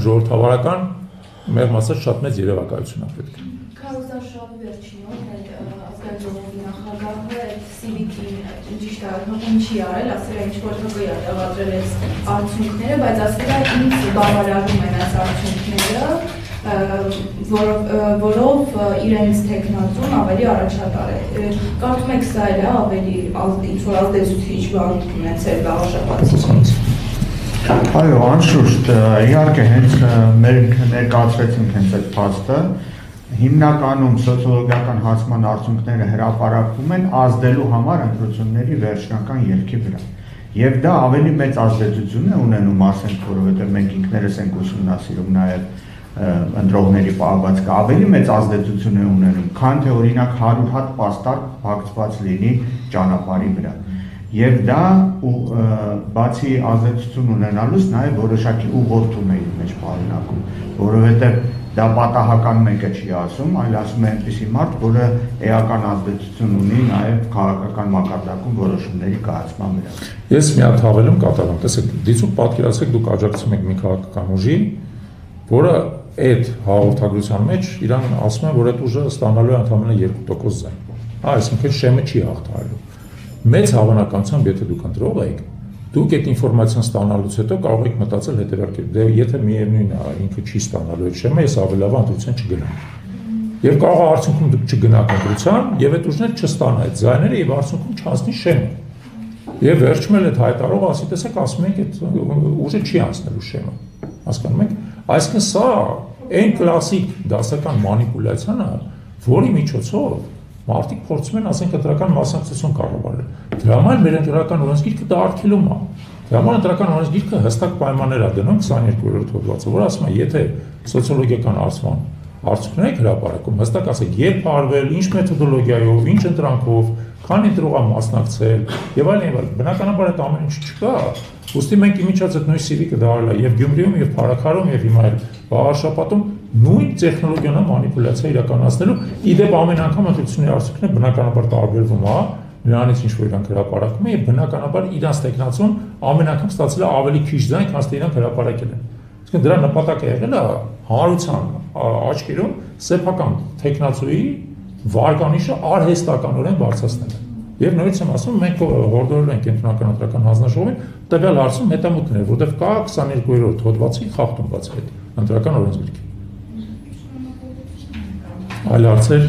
ժողովրդավարական մեղմ ասած շատ մեծ երևակայություն է պետք։ Քարոզարշավի վերջին օրն ազգային ժողովի նախագահը CVT-ին ճիշտ է չի արել, ասել է ինչ-որ հղի է տեղադրել այս արդյունքները, բայց ասել է ինձ բավարարում են այս արդյունքները, որով իրենց տեխնատուն ավելի առաջատար է։ Կարծում եք սա էլ է ավելի ինչ-որ ազդեցուցիչ բան ունեցել գաղափարից։ Այո, անշուշտ, իհարկե հենց մենք ներկայացրեցինք հենց այդ փաստը, հիմնականում սոցիոլոգիական հարցման արդյունքները հրապարակվում են ազդելու համար ընտրությունների վերջնական ելքի վրա։ Եվ դա ավելի մեծ ազդեցություն է ունենում, ասենք, որովհետև մենք ինքներս ենք ուսումնասիրում նաև ընտրողների պահվածքը, ավելի մեծ ազդեցություն է ունենում, քան թե օրինակ 100 հատ պաստառ փակցված լինի ճանապարհի վրա։ Եվ դա բացի ազդեցություն ունենալուց նաև որոշակի ուղղորդում է իր մեջ պարունակում, որովհետև դա պատահական մեկը չի ասում, այլ ասում է այնպիսի մարդ, որը էական ազդեցություն ունի նաև քաղաքական մակարդակում որոշումների կայացման վրա։ Ես մի հատ հավելում կատարեմ, տեսեք, դիցուք պատկերացրեք դուք աջակցում եք մի քաղաքական ուժի, որը այդ հաղորդագրության մեջ իրան ասում է, որ այդ ուժը ստանալու է ընդամենը 2% ձայն։ Այսինքն շեմը չի հաղթահարելու։ Մեծ հավանականությամբ, եթե դուք ընտրող եք, դուք այդ ինֆորմացիան ստանալուց հետո կարող եք մտածել հետևյալի, դե եթե միևնույն է, ինքը չի ստանալու այդ շեմը, ես ավելի լավ ընտրության չգնամ։ Եվ կարող է արդյունքում դուք չգնաք ընտրության, եւ այդ ուժները չստանա այդ ձայները եւ արդյունքում չանցնի շեմը։ Եվ վերջում էլ այդ հայտարարողը ասի, տեսեք, ասում եք այդ ուժը չի անցնելու շեմը։ Հասկանում եք։ Այսինքն սա այն կլասիկ դասական մանիպուլյացիան է, որի միջոցով մարդիկ փորձում են, ասենք, ընտրական մասնակցություն կառավարել։ Դրա համար մեր ընտրական օրենսգիրքը դա արգելում է։ Դրա համար ընտրական օրենսգիրքը հստակ պայմաններ է դնում 22-րդ հոդվածը, որ ասում է, եթե սոցիոլոգիական հարցման արդյունքներ եք հրապարակում, հստակ ասեք, երբ արվել, ինչ մեթոդոլոգիայով, ինչ ընտրանքով, քանի ընտրող է մասնակցել եւ այլն։ Բնականաբար այդ ամեն ինչ չկա։ Ուստի մենք իմիջած այդ նույն CV-ը դարել է եւ Գյումրիում եւ Փարաքարում եւ հիմա էլ Վաղարշապատում նույն տեխնոլոգիան է մանիպուլյացիա իրականացնելու։ Իդեպ ամեն անգամ ընտրությունների արդյունքները բնականաբար տարբերվում է, նրանից ինչ որ իրանք հրապարակում են եւ բնականաբար իրանց տեխնացուն ամեն անգամ ստացել է ավելի քիչ ձայն, քան թե իրանք հրապարակել են։ Իսկ դրա նպատակը եղել է հանրության աչքերում սեփական տեխնացուի վարկանիշը արհեստականորեն բարձրացնել։ Եվ նույնիսկ եմ ասում, մենք հորդորել ենք կենտրոնական ընտրական հանձնաժողովին տվյալ հարցում հետամուտներ, որտեղ կա 22-րդ հոդվածի խախտում բացի այդ ընտրական օրենսգիրքի։ Այլ հարցեր